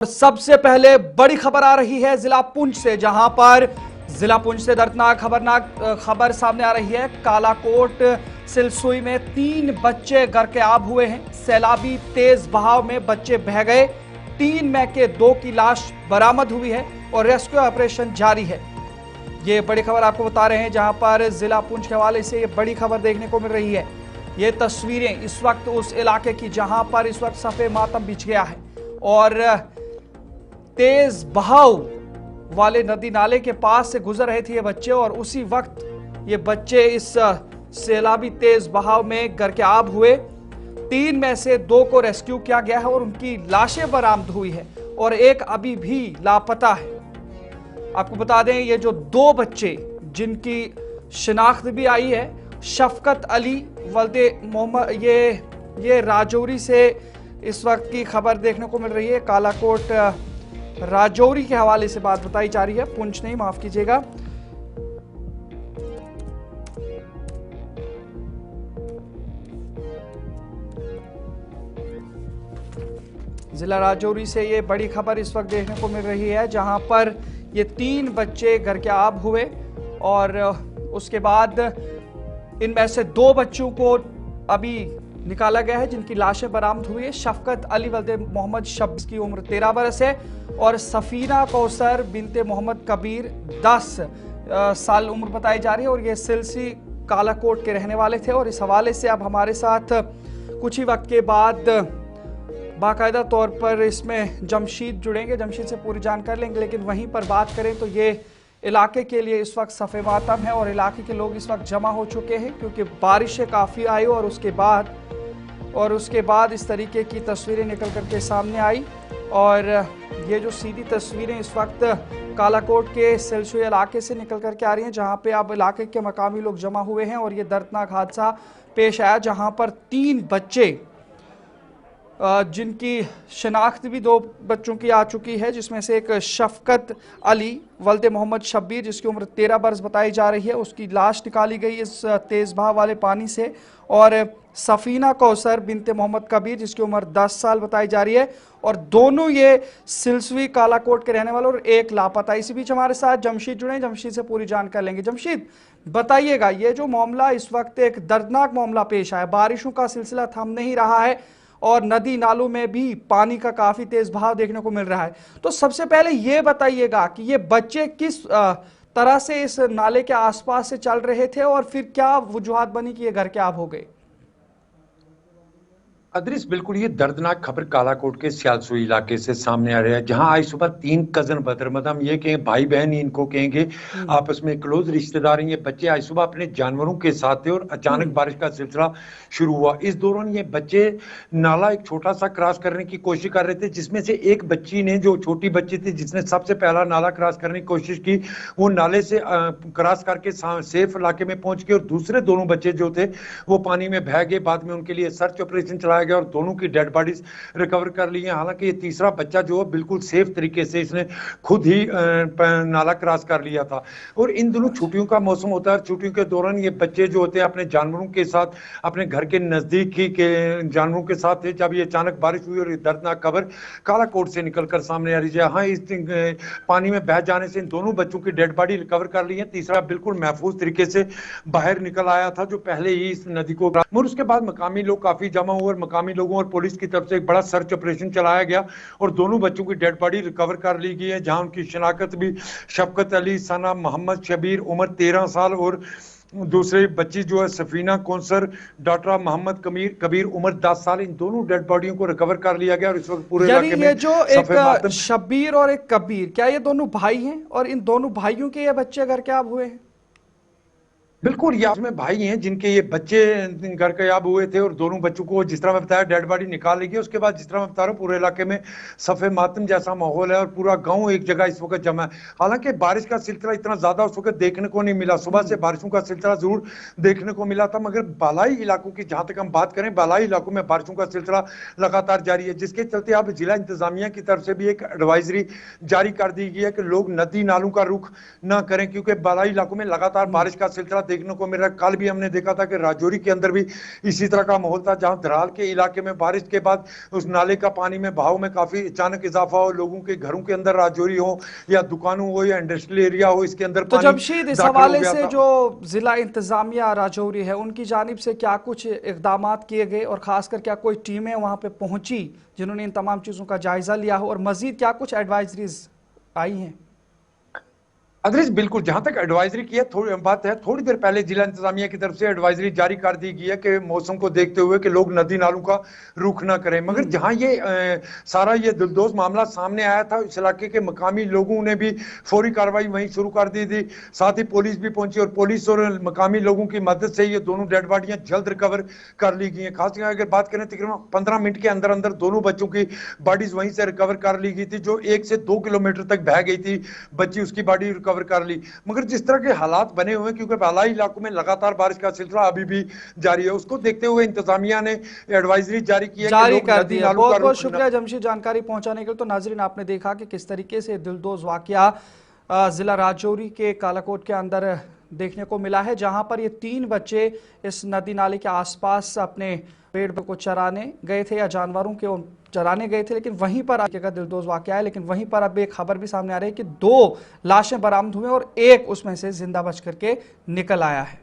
सबसे पहले बड़ी खबर आ रही है जिला पुंछ से, जहां पर जिला पुंछ से दर्दनाक खबर सामने आ रही है। कालाकोट सिलसुई में 3 बच्चे गर्क-ए-आब हुए हैं। सैलाबी तेज बहाव में बच्चे बह गए। 3 में के 2 की लाश बरामद हुई है और रेस्क्यू ऑपरेशन जारी है। ये बड़ी खबर आपको बता रहे हैं, जहां पर जिला पुंछ के हवाले से ये बड़ी खबर देखने को मिल रही है। ये तस्वीरें इस वक्त उस इलाके की जहां पर इस वक्त सफे मातम बिछ गया है और तेज बहाव वाले नदी नाले के पास से गुजर रहे थे ये बच्चे, और उसी वक्त ये बच्चे इस सैलाबी तेज बहाव में गर्क-ए-आब हुए। 3 में से 2 को रेस्क्यू किया गया है और उनकी लाशें बरामद हुई है और एक अभी भी लापता है। आपको बता दें, ये जो 2 बच्चे जिनकी शिनाख्त भी आई है, शफकत अली वल्दे मोहम्मद, ये राजौरी से इस वक्त की खबर देखने को मिल रही है। कालाकोट राजौरी के हवाले से बात बताई जा रही है, पुंछ नहीं, माफ कीजिएगा। जिला राजौरी से ये बड़ी खबर इस वक्त देखने को मिल रही है, जहां पर ये 3 बच्चे गर्क-ए-आब हुए और उसके बाद इनमें से 2 बच्चों को अभी निकाला गया है, जिनकी लाशें बरामद हुई है। शफकत अली वल्दे मोहम्मद शब्बीस की उम्र 13 बरस है और सफीना कौसर बिनते मोहम्मद कबीर 10 साल उम्र बताई जा रही है और ये सिलसी कालाकोट के रहने वाले थे। और इस हवाले से अब हमारे साथ कुछ ही वक्त के बाद बाकायदा तौर पर इसमें जमशीद जुड़ेंगे, जमशीद से पूरी जानकारी लेंगे। लेकिन वहीं पर बात करें तो ये इलाके के लिए इस वक्त सफ़े मातम है और इलाके के लोग इस वक्त जमा हो चुके हैं, क्योंकि बारिशें काफ़ी आई और उसके बाद इस तरीके की तस्वीरें निकल करके सामने आई। और ये जो सीधी तस्वीरें इस वक्त कालाकोट के सिलसुई इलाके से निकल करके आ रही हैं, जहां पे अब इलाके के मकामी लोग जमा हुए हैं और ये दर्दनाक हादसा पेश आया, जहां पर 3 बच्चे जिनकी शिनाख्त भी 2 बच्चों की आ चुकी है, जिसमें से एक शफकत अली वल्दे मोहम्मद शब्बीर जिसकी उम्र 13 बरस बताई जा रही है, उसकी लाश निकाली गई इस तेज बहाव वाले पानी से। और सफीना कौसर बिनते मोहम्मद कबीर जिसकी उम्र 10 साल बताई जा रही है और दोनों ये सिलसुई कालाकोट के रहने वाले और एक लापता। इसी बीच हमारे साथ जमशीद जुड़े, जमशीद से पूरी जानकारी लेंगे। जमशीद, बताइएगा, ये जो मामला इस वक्त एक दर्दनाक मामला पेश आया, बारिशों का सिलसिला थम नहीं रहा है और नदी नालों में भी पानी का काफी तेज बहाव देखने को मिल रहा है, तो सबसे पहले ये बताइएगा कि ये बच्चे किस तरह से इस नाले के आसपास से चल रहे थे और फिर क्या वजूहात बनी कि ये गर्क-ए-आब हो गए? अदरिस, बिल्कुल ये दर्दनाक खबर कालाकोट के सियालसुई इलाके से सामने आ रहा है, जहां आज सुबह 3 कजन ब्रदर, मतलब हम ये कहें भाई बहन ही इनको कहेंगे, आपस में क्लोज रिश्तेदार हैं। ये बच्चे आज सुबह अपने जानवरों के साथ थे और अचानक बारिश का सिलसिला शुरू हुआ। इस दौरान ये बच्चे नाला एक छोटा सा क्रॉस करने की कोशिश कर रहे थे, जिसमें से एक बच्ची ने, जो छोटी बच्ची थी जिसने सबसे पहला नाला क्रॉस करने की कोशिश की, वो नाले से क्रॉस करके सेफ इलाके में पहुंच गए और दूसरे दोनों बच्चे जो थे वो पानी में बह गए। बाद में उनके लिए सर्च ऑपरेशन चलाया गया और दोनों की डेड बॉडीज रिकवर कर ली हैं। हालांकि ये तीसरा बच्चा जो है बिल्कुल सेफ तरीके से इसने खुद ही नाला क्रॉस कर लिया था। और इन दोनों छुट्टियों का मौसम होता है, छुट्टियों के दौरान ये बच्चे जो होते हैं अपने जानवरों के साथ, अपने घर के नजदीक ही के जानवरों के साथ थे, जब ये अचानक बारिश हुई और ये दर्दनाक खबर कालाकोट से निकलकर सामने आ रही है। हाँ, इस पानी में बह जाने से इन दोनों बच्चों की डेड बॉडी रिकवर कर ली है। तीसरा बिल्कुल महफूज तरीके से बाहर निकल आया था, जो पहले ही इस नदी को। और उसके बाद मकामी लोग काफी जमा हुए और मकामी लोगों और पुलिस की तरफ से एक बड़ा सर्च ऑपरेशन चलाया गया और दोनों बच्चों की डेड बॉडी रिकवर कर ली गई है, जहां उनकी शिनाख्त भी शफकत अली सना मोहम्मद शबीर उम्र 13 साल और दूसरी बच्ची जो है सफीना कौसर डॉक्टर मोहम्मद कबीर उम्र 10 साल, इन दोनों डेड बॉडियों को रिकवर कर लिया गया। और इस वक्त पूरे इलाके में ये जो एक शब्बीर और एक कबीर, क्या ये दोनों भाई हैं और इन दोनों भाइयों के ये बच्चे गर्क-ए-आब हुए हैं? बिल्कुल, ये आपस में भाई हैं जिनके ये बच्चे गर्क-ए-आब हुए थे और दोनों बच्चों को जिस तरह मैं बताया डेड बॉडी निकाल ली गई। उसके बाद जिस तरह मैं बता रहा हूँ पूरे इलाके में सफ़े मातम जैसा माहौल है और पूरा गांव एक जगह इस वक्त जमा है। हालांकि बारिश का सिलसिला इतना ज्यादा उस वक्त देखने को नहीं मिला, सुबह से बारिशों का सिलसिला जरूर देखने को मिला था, मगर बालाई इलाकों की जहां तक हम बात करें, बालाई इलाकों में बारिशों का सिलसिला लगातार जारी है, जिसके चलते अब जिला इंतजामिया की तरफ से भी एक एडवाइजरी जारी कर दी गई है कि लोग नदी नालों का रुख न करें, क्योंकि बालाई इलाकों में लगातार बारिश का सिलसिला देखने को मिल रहा है। कल भी हमने देखा था कि राजौरी के अंदर भी इसी तरह का माहौल था, जहां धराल के इलाके में बारिश के बाद उस नाले का पानी में बहाव में काफी अचानक इजाफा हो, लोगों के घरों के अंदर राजौरी हो या दुकानों हो या इंडस्ट्रियल एरिया हो, इसके अंदर तो पानी जमशीद, इस दाखिल हो हवाले गया से था। जो जिला इंतजामिया राजौरी है उनकी जानिब से क्या कुछ इकदाम किए गए और खासकर क्या कोई टीमें वहां पे पहुंची जिन्होंने इन तमाम चीज़ों का जायजा लिया हो, और मजीद क्या कुछ एडवाइजरीज आई हैं? अदरीज बिल्कुल, जहां तक एडवाइजरी की है थोड़ी बात है, थोड़ी देर पहले जिला इंतजामिया की तरफ से एडवाइजरी जारी कर दी गई है कि मौसम को देखते हुए कि लोग नदी नालों का रुख ना करें। मगर जहां ये सारा ये दिलदोज मामला सामने आया था, इस इलाके के मकामी लोगों ने भी फौरी कार्रवाई वहीं शुरू कर दी थी। साथ ही पुलिस भी पहुंची और पुलिस और मकामी लोगों की मदद से ये दोनों डेड बॉडियां जल्द रिकवर कर ली गई हैं। खासकर अगर बात करें, तकरीबन 15 मिनट के अंदर अंदर दोनों बच्चों की बॉडीज वहीं से रिकवर कर ली गई थी। जो 1 से 2 किलोमीटर तक बह गई थी बच्ची, उसकी बॉडी रिकवर कर ली। मगर जिस तरह के हालात बने हुए हैं, क्योंकि बालाई इलाकों में लगातार बारिश का सिलसिला अभी भी जारी है, उसको देखते हुए इंतजामिया ने एडवाइजरी जारी की है कि जारी लोग कर नदी दिया। नालों बहुत का बहुत रुख शुक्रिया जमशीद जानकारी पहुंचाने के लिए। तो नाजरीन, आपने देखा कि किस तरीके से दिलदोज वाकया जिला राजौरी के कालाकोट के अंदर देखने को मिला है, जहां पर ये 3 बच्चे इस नदी नाले के आसपास अपने पेड़ को चराने गए थे या जानवरों के चराने गए थे, लेकिन वहीं पर का दिलदोज वाकया है। लेकिन वहीं पर अब एक खबर भी सामने आ रही है कि 2 लाशें बरामद हुई और एक उसमें से जिंदा बच करके निकल आया है।